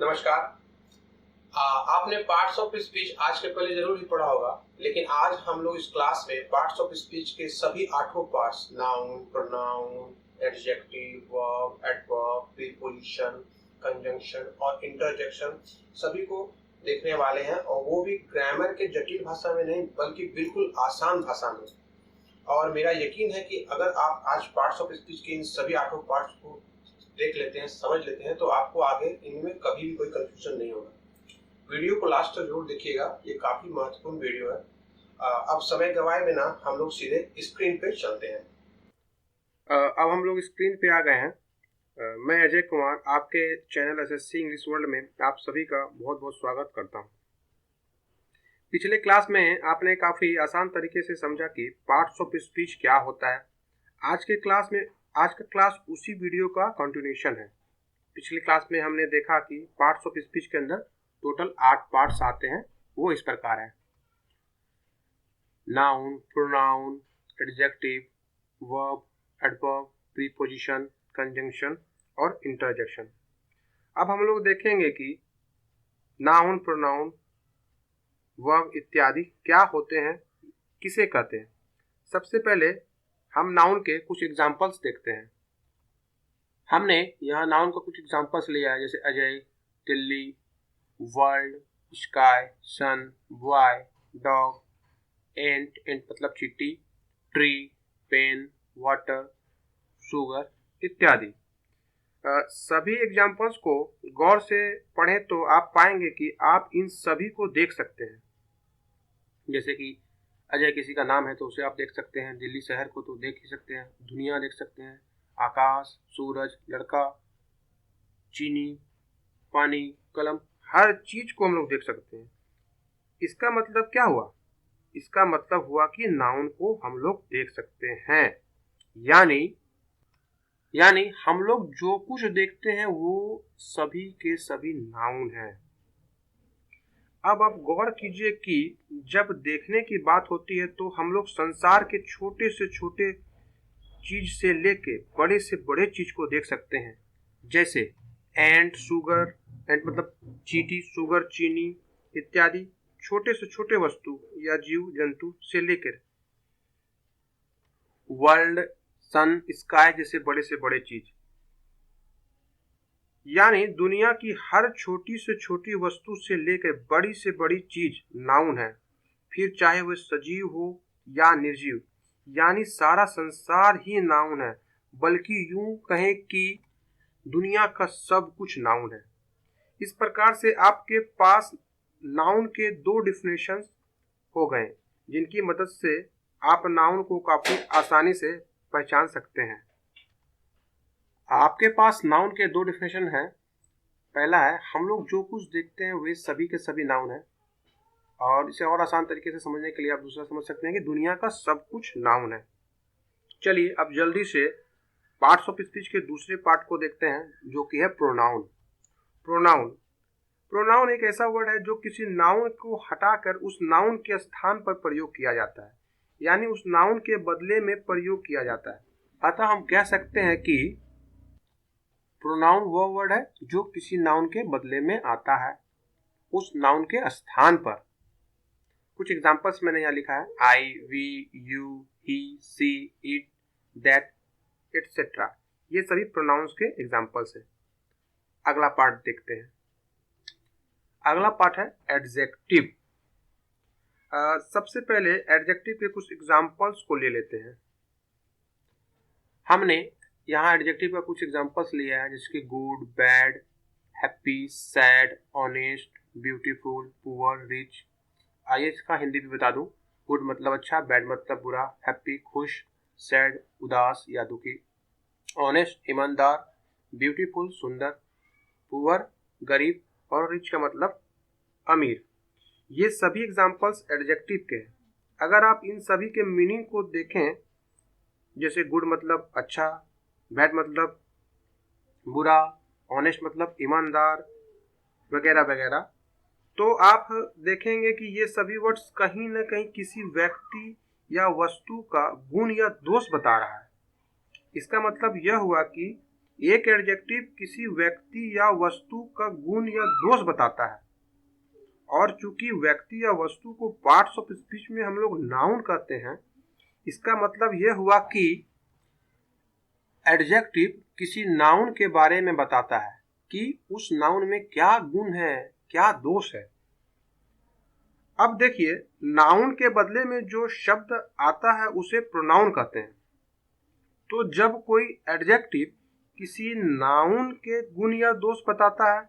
नमस्कार। आपने parts of speech आज के पहले जरूर ही पढ़ा होगा, लेकिन आज हम लोग इस क्लास में पार्ट्स ऑफ स्पीच के सभी 8 parts noun, pronoun, adjective, verb, adverb, preposition, conjunction और इंटरजेक्शन सभी को देखने वाले हैं, और वो भी ग्रामर के जटिल भाषा में नहीं बल्कि बिल्कुल आसान भाषा में। और मेरा यकीन है कि अगर आप आज पार्ट्स ऑफ स्पीच के इन सभी 8 पार्ट्स को देख लेते हैं, समझ लेते हैं, तो आपको आगे इनमें कभी भी कोई कंफ्यूजन नहीं होगा। वीडियो को लास्ट तक जरूर देखिएगा, ये काफी महत्वपूर्ण वीडियो है। अब समय गवाए बिना हम लोग सीधे स्क्रीन पे चलते हैं। अब हम लोग स्क्रीन पे आ गए हैं। मैं अजय कुमार आपके चैनल एसएससी इंग्लिश वर्ल्ड में आप सभी का बहुत बहुत स्वागत करता हूं। पिछले क्लास में आपने काफी आसान तरीके से समझा कि पार्ट्स ऑफ स्पीच क्या होता है। आज का क्लास उसी वीडियो का कंटिन्यूशन है। पिछले क्लास में हमने देखा कि पार्ट्स ऑफ स्पीच के अंदर टोटल 8 पार्ट्स आते हैं। वो इस प्रकार है: noun, pronoun, adjective, verb, adverb, preposition, conjunction और इंटरजेक्शन। अब हम लोग देखेंगे कि नाउन, प्रोनाउन, वर्ब इत्यादि क्या होते हैं, किसे कहते हैं। सबसे पहले हम नाउन के कुछ एग्जाम्पल्स देखते हैं। हमने यहाँ नाउन का कुछ एग्जाम्पल्स लिया है, जैसे अजय, दिल्ली, वर्ल्ड, स्काई, सन, बॉय, डॉग, एंट मतलब चींटी, ट्री, पेन, वाटर, शुगर इत्यादि। सभी एग्जाम्पल्स को गौर से पढ़ें तो आप पाएंगे कि आप इन सभी को देख सकते हैं। जैसे कि अजय किसी का नाम है तो उसे आप देख सकते हैं, दिल्ली शहर को तो देख ही सकते हैं, दुनिया देख सकते हैं, आकाश, सूरज, लड़का, चीनी, पानी, कलम, हर चीज को हम लोग देख सकते हैं। इसका मतलब क्या हुआ? इसका मतलब हुआ कि नाउन को हम लोग देख सकते हैं, यानी हम लोग जो कुछ देखते हैं वो सभी के सभी नाउन हैं। अब आप गौर कीजिए कि जब देखने की बात होती है तो हम लोग संसार के छोटे से छोटे चीज से लेके बड़े से बड़े चीज को देख सकते हैं। जैसे एंट, शुगर, एंट मतलब चींटी, शुगर, चीनी इत्यादि छोटे से छोटे वस्तु या जीव जंतु से लेकर वर्ल्ड, सन, स्काई जैसे बड़े से बड़े चीज, यानी दुनिया की हर छोटी से छोटी वस्तु से लेकर बड़ी से बड़ी चीज नाउन है। फिर चाहे वह सजीव हो या निर्जीव, यानी सारा संसार ही नाउन है, बल्कि यूं कहें कि दुनिया का सब कुछ नाउन है। इस प्रकार से आपके पास नाउन के 2 डिफिनेशंस हो गए, जिनकी मदद से आप नाउन को काफी आसानी से पहचान सकते हैं। आपके पास नाउन के 2 डिफिनेशन हैं। पहला है, हम लोग जो कुछ देखते हैं वे सभी के सभी नाउन है, और इसे और आसान तरीके से समझने के लिए आप दूसरा समझ सकते हैं कि दुनिया का सब कुछ नाउन है। चलिए अब जल्दी से पार्ट्स ऑफ स्पीच के दूसरे पार्ट को देखते हैं, जो कि है प्रोनाउन। प्रोनाउन एक ऐसा वर्ड है जो किसी नाउन को हटाकर उस नाउन के स्थान पर प्रयोग किया जाता है, यानी उस नाउन के बदले में प्रयोग किया जाता है। अतः हम कह सकते हैं कि प्रोनाउन वो वर्ड है जो किसी नाउन के बदले में आता है, उस नाउन के स्थान पर। कुछ एग्जांपल्स मैंने यहाँ लिखा है: I, we, you, he, she, it, that etcetera. ये सभी प्रोनाउंस के एग्जांपल्स हैं। अगला पार्ट देखते हैं। अगला पार्ट है एडजेक्टिव। सबसे पहले एडजेक्टिव के कुछ एग्जांपल्स को ले लेते हैं। हमने यहाँ एडजेक्टिव का कुछ एग्जांपल्स लिया है, जैसे कि good, bad, happy, sad, honest, beautiful, poor, rich. आइए इसका हिंदी भी बता दूं। गुड मतलब अच्छा, बैड मतलब बुरा, हैप्पी खुश, सैड उदास या दुखी, ऑनेस्ट ईमानदार, ब्यूटीफुल सुंदर, पुअर गरीब, और रिच का मतलब अमीर। ये सभी एग्जांपल्स एडजेक्टिव के हैं। अगर आप इन सभी के मीनिंग को देखें, जैसे गुड मतलब अच्छा, बैड मतलब बुरा, ऑनेस्ट मतलब ईमानदार वगैरह वगैरह, तो आप देखेंगे कि ये सभी वर्ड्स कहीं ना कहीं किसी व्यक्ति या वस्तु का गुण या दोष बता रहा है। इसका मतलब यह हुआ कि एक एडजेक्टिव किसी व्यक्ति या वस्तु का गुण या दोष बताता है, और चूंकि व्यक्ति या वस्तु को पार्ट्स ऑफ स्पीच में हम लोग नाउन कहते हैं, इसका मतलब यह हुआ कि एडजेक्टिव किसी नाउन के बारे में बताता है कि उस नाउन में क्या गुण है, क्या दोष है। अब देखिए, नाउन के बदले में जो शब्द आता है उसे प्रोनाउन कहते हैं। तो जब कोई एडजेक्टिव किसी नाउन के गुण या दोष बताता है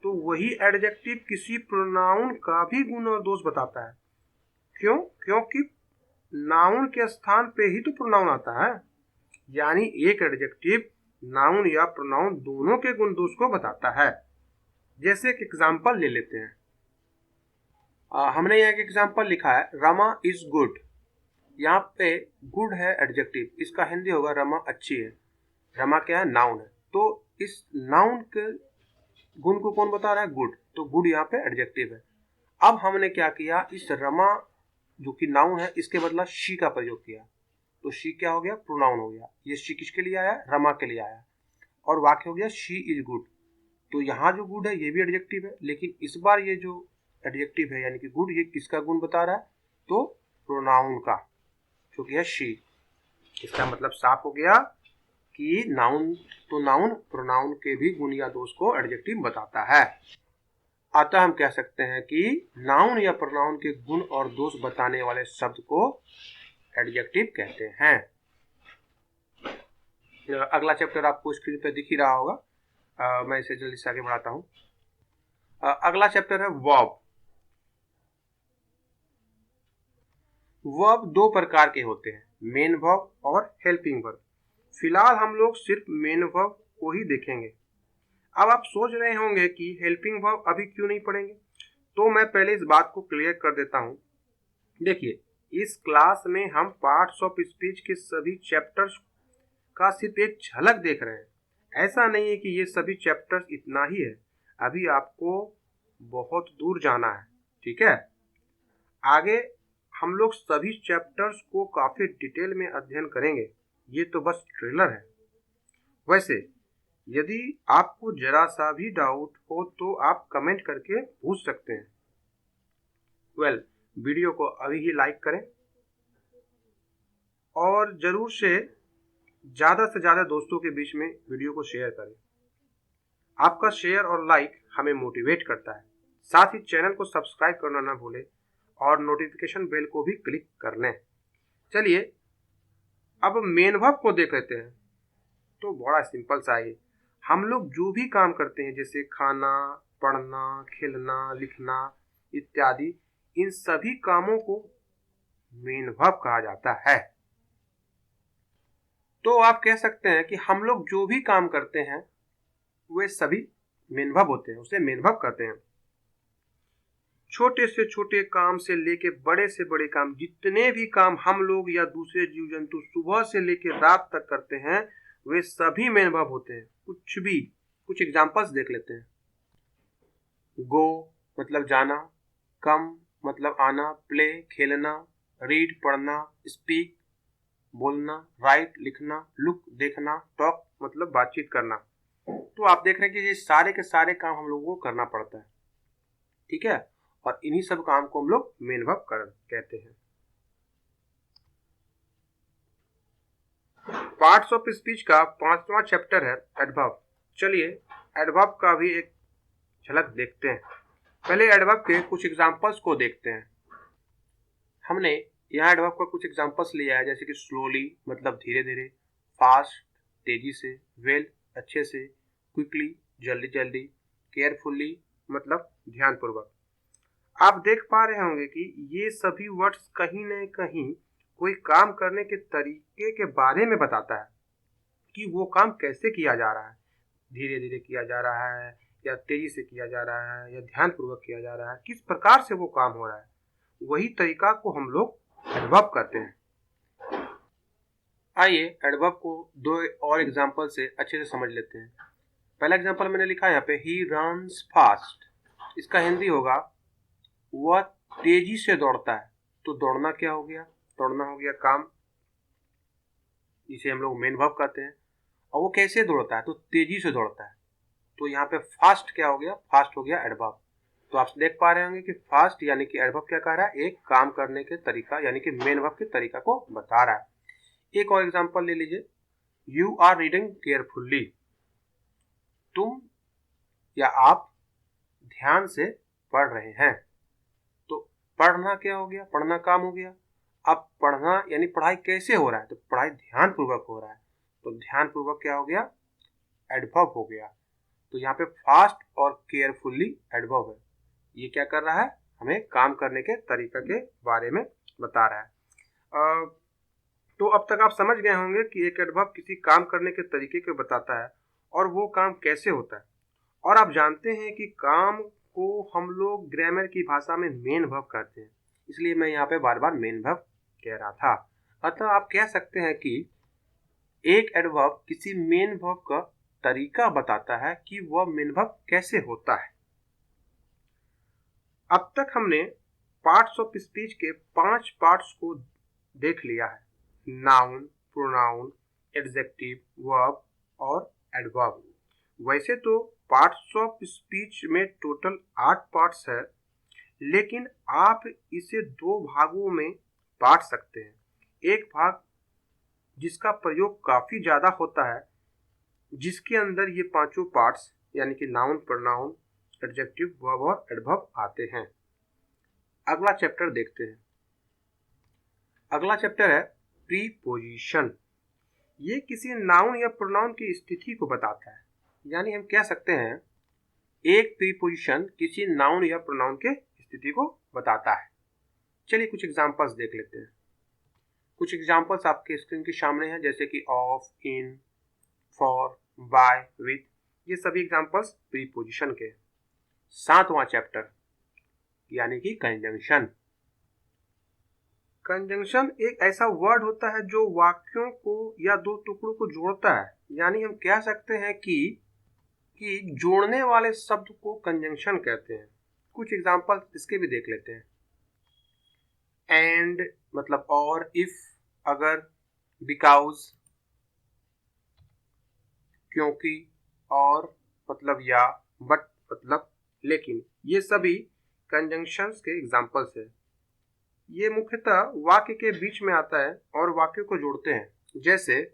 तो वही एडजेक्टिव किसी प्रोनाउन का भी गुण और दोष बताता है। क्यों? क्योंकि नाउन के स्थान पे ही तो प्रोनाउन आता है, यानी एक एडजेक्टिव नाउन या प्रोनाउन दोनों के गुण दोष को बताता है। जैसे एक एग्जांपल ले लेते हैं। हमने यहाँ एक एग्जांपल लिखा है, रमा इज गुड। यहाँ पे गुड है एडजेक्टिव, इसका हिंदी होगा रमा अच्छी है। रमा क्या है? नाउन है। तो इस नाउन के गुण को कौन बता रहा है? गुड। तो गुड यहाँ पे एडजेक्टिव है। अब हमने क्या किया, इस रमा जो कि नाउन है इसके बदला शी का प्रयोग किया, तो शी क्या हो गया? प्रोनाउन हो गया। ये शी किसके लिए आया? रमा के लिए आया, और वाक्य हो गया शी इज गुड। तो यहाँ जो गुड है ये भी एडजेक्टिव है, लेकिन इस बार ये जो एडजेक्टिव है यानी कि गुड, ये किसका गुण बता रहा है? तो प्रोनाउन का, जो कि है शी। इसका मतलब साफ हो गया कि नाउन प्रोनाउन के भी गुण या दोष को एडजेक्टिव बताता है। अतः हम कह सकते हैं कि नाउन या प्रोनाउन के गुण और दोष बताने वाले शब्द को एडजेक्टिव कहते हैं। अगला चैप्टर आपको स्क्रीन पर दिख ही रहा होगा। मैं इसे जल्दी से आगे बढ़ाता हूँ। अगला चैप्टर है वर्ब। वर्ब दो प्रकार के होते हैं, मेन वर्ब और हेल्पिंग वर्ब। फिलहाल हम लोग सिर्फ मेन वर्ब को ही देखेंगे। अब आप सोच रहे होंगे कि हेल्पिंग वर्ब अभी क्यों नहीं पढ़ेंगे, तो मैं पहले इस बात को क्लियर कर देता हूँ। देखिए, इस क्लास में हम पार्ट्स ऑफ स्पीच के सभी चैप्टर्स का सिर्फ एक झलक देख रहे हैं। ऐसा नहीं है कि ये सभी चैप्टर्स इतना ही है, अभी आपको बहुत दूर जाना है। ठीक है, आगे हम लोग सभी चैप्टर्स को काफी डिटेल में अध्ययन करेंगे। ये तो बस ट्रेलर है। वैसे यदि आपको जरा सा भी डाउट हो तो आप कमेंट करके पूछ सकते हैं। वीडियो को अभी ही लाइक करें और जरूर से ज़्यादा दोस्तों के बीच में वीडियो को शेयर करें। आपका शेयर और लाइक हमें मोटिवेट करता है। साथ ही चैनल को सब्सक्राइब करना ना भूलें और नोटिफिकेशन बेल को भी क्लिक कर लें। चलिए अब मेन वर्ब को देख लेते हैं। तो बड़ा सिंपल सा है। हम लोग जो भी काम करते हैं, जैसे खाना, पढ़ना, खेलना, लिखना इत्यादि, इन सभी कामों को मेन वर्ब कहा जाता है। तो आप कह सकते हैं कि हम लोग जो भी काम करते हैं वे सभी मेन वर्ब होते हैं, उसे मेन वर्ब कहते हैं। छोटे से छोटे काम से लेके बड़े से बड़े काम, जितने भी काम हम लोग या दूसरे जीव जंतु सुबह से लेके रात तक करते हैं वे सभी मेन वर्ब होते हैं। कुछ एग्जांपल्स देख लेते हैं। गो मतलब जाना, कम मतलब आना, प्ले खेलना, रीड पढ़ना, स्पीक बोलना, राइट लिखना, लुक देखना, टॉक मतलब बातचीत करना। तो आप देख रहे हैं कि ये सारे के सारे काम हम लोगों को करना पड़ता है। ठीक है, और इन्हीं सब काम को हम लोग मेन वर्ब कहते हैं। पार्ट्स ऑफ स्पीच का 5वां चैप्टर है एडवर्ब। चलिए एडवर्ब का भी एक झलक देखते हैं। पहले एडवर्ब के कुछ एग्जांपल्स को देखते हैं। हमने यहाँ एडवर्ब का कुछ एग्जांपल्स लिया है, जैसे कि स्लोली मतलब धीरे धीरे, फास्ट तेजी से, वेल अच्छे से, क्विकली जल्दी जल्दी, केयरफुली मतलब ध्यानपूर्वक। आप देख पा रहे होंगे कि ये सभी वर्ड्स कहीं न कहीं कोई काम करने के तरीके के बारे में बताता है कि वो काम कैसे किया जा रहा है, धीरे धीरे किया जा रहा है या तेजी से किया जा रहा है या ध्यानपूर्वक किया जा रहा है, किस प्रकार से वो काम हो रहा है, वही तरीका को हम लोग एडवर्ब कहते हैं। आइए एडवर्ब को दो और एग्जांपल से अच्छे से समझ लेते हैं। पहला एग्जांपल मैंने लिखा है यहाँ पे, ही रन्स फास्ट। इसका हिंदी होगा वह तेजी से दौड़ता है। तो दौड़ना क्या हो गया? दौड़ना हो गया काम, इसे हम लोग मेन वर्ब कहते हैं। और वो कैसे दौड़ता है, तो तेजी से दौड़ता है। तो यहाँ पे फास्ट क्या हो गया, फास्ट हो गया एडवर्ब। तो आप देख पा रहे होंगे कि फास्ट यानी कि एडवर्ब क्या कह रहा है, एक काम करने के तरीका यानी कि मेन वर्ब के तरीका को बता रहा है। एक और एग्जांपल ले लीजिए, यू आर रीडिंग केयरफुल्ली, तुम या आप ध्यान से पढ़ रहे हैं। तो पढ़ना क्या हो गया, पढ़ना काम हो गया। अब पढ़ना यानी पढ़ाई कैसे हो रहा है, तो पढ़ाई ध्यान पूर्वक हो रहा है। तो ध्यान पूर्वक क्या हो गया, एडवर्ब हो गया। तो यहाँ पे फास्ट और केयरफुली एडवर्ब है। ये क्या कर रहा है, हमें काम करने के तरीका के बारे में बता रहा है। तो अब तक आप समझ गए होंगे कि एक एडवर्ब किसी काम करने के तरीके को बताता है और वो काम कैसे होता है। और आप जानते हैं कि काम को हम लोग ग्रामर की भाषा में मेन वर्ब कहते हैं, इसलिए मैं यहाँ पे बार बार मेन वर्ब कह रहा था। अतः आप कह सकते हैं कि एक एडवर्ब किसी मेन वर्ब का तरीका बताता है कि वह मेन वर्ब कैसे होता है। अब तक हमने पार्ट्स ऑफ स्पीच के 5 पार्ट्स को देख लिया है, नाउन, प्रोनाउन, एडजेक्टिव, वर्ब और एडवर्ब। वैसे तो पार्ट्स ऑफ स्पीच में टोटल 8 पार्ट्स है, लेकिन आप इसे 2 भागों में बांट सकते हैं। एक भाग जिसका प्रयोग काफी ज्यादा होता है, जिसके अंदर ये 5 पार्ट्स यानी कि नाउन, प्रोनाउन, एडजेक्टिव, वर्ब और एडवर्ब आते हैं। अगला चैप्टर देखते हैं। अगला चैप्टर है प्रीपोजिशन। ये किसी नाउन या प्रोनाउन की स्थिति को बताता है, यानी हम कह सकते हैं एक प्रीपोजिशन किसी नाउन या प्रोनाउन के स्थिति को बताता है। चलिए कुछ एग्जांपल्स देख लेते हैं। कुछ एग्जांपल्स आपके स्क्रीन के सामने हैं, जैसे कि of, in, for, by, with. ये सभी एग्जांपल्स प्रीपोजिशन के। 7वां चैप्टर यानी कि कंजंक्शन। कंजंक्शन एक ऐसा वर्ड होता है जो वाक्यों को या 2 टुकड़ों को जोड़ता है, यानी हम कह सकते हैं कि जोड़ने वाले शब्द को कंजंक्शन कहते हैं। कुछ एग्जांपल इसके भी देख लेते हैं। एंड मतलब और, इफ अगर, बिकॉज क्योंकि, और मतलब या, बट मतलब लेकिन। ये सभी कंजंक्शंस के एग्जांपल्स है। ये मुख्यतः वाक्य के बीच में आता है और वाक्य को जोड़ते हैं। जैसे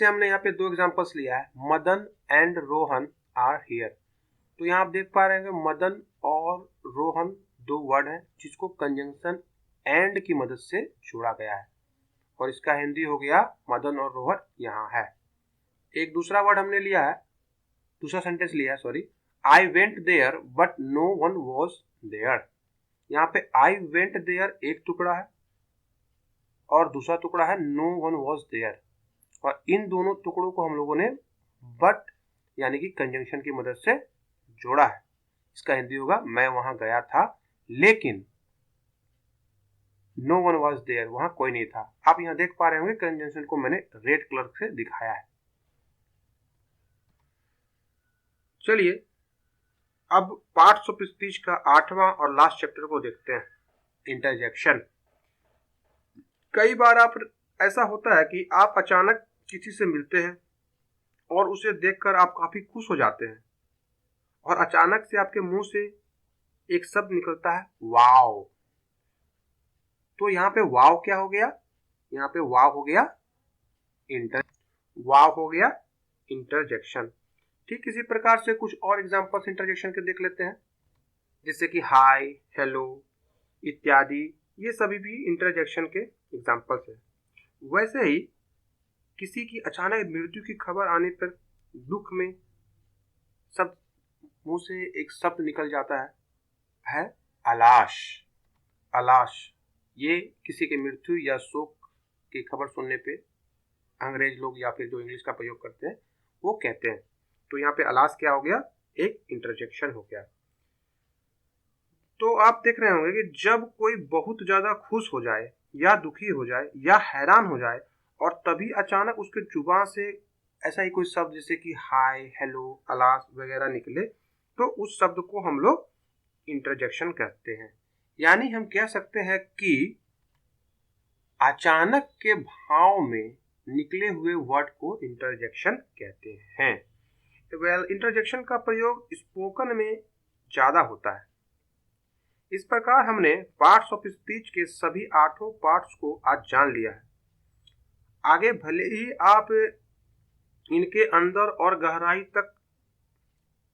हमने यहाँ पे 2 एग्जांपल्स लिया है, Madan and Rohan are here. तो यहाँ आप देख पा रहे हैं मदन और रोहन 2 वर्ड हैं जिसको कंजंक्शन एंड की मदद से जोड़ा गया है, और इसका हिंदी हो गया मदन और रोहन यहाँ है। एक दूसरा वर्ड हमने लिया है, दूसरा सेंटेंस लिया है, sorry, I went there but no one was there. यहाँ पे आई वेंट देयर एक टुकड़ा है और दूसरा टुकड़ा है नो वन वॉज देयर, और इन दोनों टुकड़ों को हम लोगों ने बट यानी कि कंजंक्शन की मदद से जोड़ा है। इसका हिंदी होगा मैं वहां गया था लेकिन नो वन वॉज देयर, वहां कोई नहीं था। आप यहाँ देख पा रहे होंगे कंजंक्शन को मैंने रेड कलर से दिखाया है। चलिए अब पार्ट्स ऑफ स्पीच का 8वां और लास्ट चैप्टर को देखते हैं, इंटरजेक्शन। कई बार ऐसा होता है कि आप अचानक किसी से मिलते हैं और उसे देखकर आप काफी खुश हो जाते हैं, और अचानक से आपके मुंह से एक शब्द निकलता है वाव। तो यहाँ पे वाव क्या हो गया, यहाँ पे वाव हो गया इंटरजेक्शन। ठीक इसी प्रकार से कुछ और एग्जांपल्स इंटरजेक्शन के देख लेते हैं, जैसे कि हाय, हेलो इत्यादि। ये सभी भी इंटरजेक्शन के एग्जांपल्स हैं। वैसे ही किसी की अचानक मृत्यु की खबर आने पर दुख में सब मुंह से एक शब्द निकल जाता है अलाश। अलाश ये किसी की मृत्यु या शोक की खबर सुनने पे अंग्रेज लोग या फिर जो इंग्लिश का प्रयोग करते हैं वो कहते हैं। तो यहाँ पे अलाश क्या हो गया, एक इंटरजेक्शन हो गया। तो आप देख रहे होंगे कि जब कोई बहुत ज्यादा खुश हो जाए या दुखी हो जाए या हैरान हो जाए और तभी अचानक उसके जुबान से ऐसा ही कोई शब्द जैसे कि हाय, हेलो, अलाश वगैरह निकले, तो उस शब्द को हम लोग इंटरजेक्शन कहते हैं। यानी हम कह सकते हैं कि अचानक के भाव में निकले हुए वर्ड को इंटरजेक्शन कहते हैं। इंटरजेक्शन का प्रयोग स्पोकन में ज़्यादा होता है। इस प्रकार हमने पार्ट्स ऑफ स्पीच के सभी 8 पार्ट्स को आज जान लिया है। आगे भले ही आप इनके अंदर और गहराई तक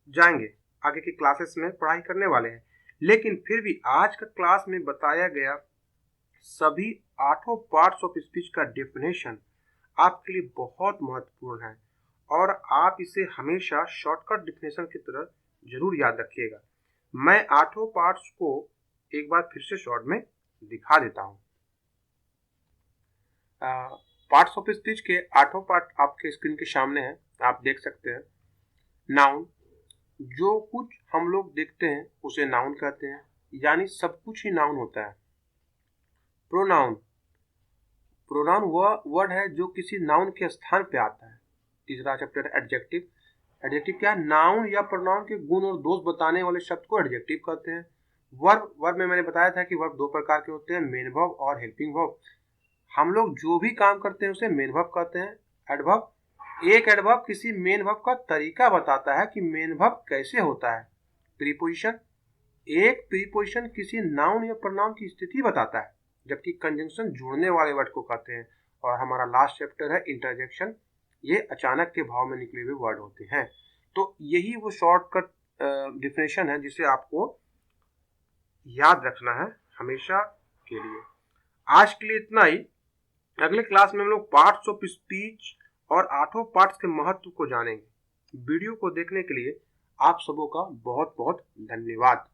जाएंगे, आगे की क्लासेस में पढ़ाई करने वाले हैं, लेकिन फिर भी आज का क्लास में बताया गया सभी 8 पार्ट्स ऑफ स्पीच का डेफिनेशन आपके लिए बहुत महत्वपूर्ण है और आप इसे हमेशा शॉर्टकट डेफिनेशन की तरह जरूर याद रखिएगा। मैं 8 पार्ट्स को एक बार फिर से शॉर्ट में दिखा देता हूँ। पार्ट्स ऑफ स्पीच के 8 पार्ट आपके स्क्रीन के सामने हैं, आप देख सकते हैं। नाउन, जो कुछ हम लोग देखते हैं उसे नाउन कहते हैं, यानी सब कुछ ही नाउन होता है। प्रोनाउन, प्रोनाउन वह वर्ड है जो किसी नाउन के स्थान पे आता है। तीसरा चैप्टर एडजेक्टिव, एडजेक्टिव क्या है? नाउन या प्रोनाउन के गुण और दोष बताने वाले शब्द को एडजेक्टिव कहते हैं। वर्ब, वर्ब में मैंने बताया था कि वर्ब 2 प्रकार के होते हैं, मेन वर्ब और हेल्पिंग वर्ब। हम लोग जो भी काम करते हैं उसे मेन वर्ब कहते हैं। एडवर्ब, एक एडवर्ब किसी मेन वर्ब का तरीका बताता है कि मेन वर्ब कैसे होता है। प्रीपोजिशन, एक प्रीपोजिशन किसी नाउन या प्रोनाउन की स्थिति बताता है, जबकि कंजंक्शन जोड़ने वाले वर्ड को कहते हैं। और हमारा लास्ट चैप्टर है इंटरजेक्शन, ये अचानक के भाव में निकले हुए वर्ड होते हैं। तो यही वो शॉर्टकट डेफिनेशन है जिसे आपको याद रखना है हमेशा के लिए। आज के लिए इतना ही। अगले क्लास में हम लोग पार्ट्स ऑफ स्पीच और 8 पार्ट्स के महत्व को जानेंगे। वीडियो को देखने के लिए आप सबों का बहुत बहुत धन्यवाद।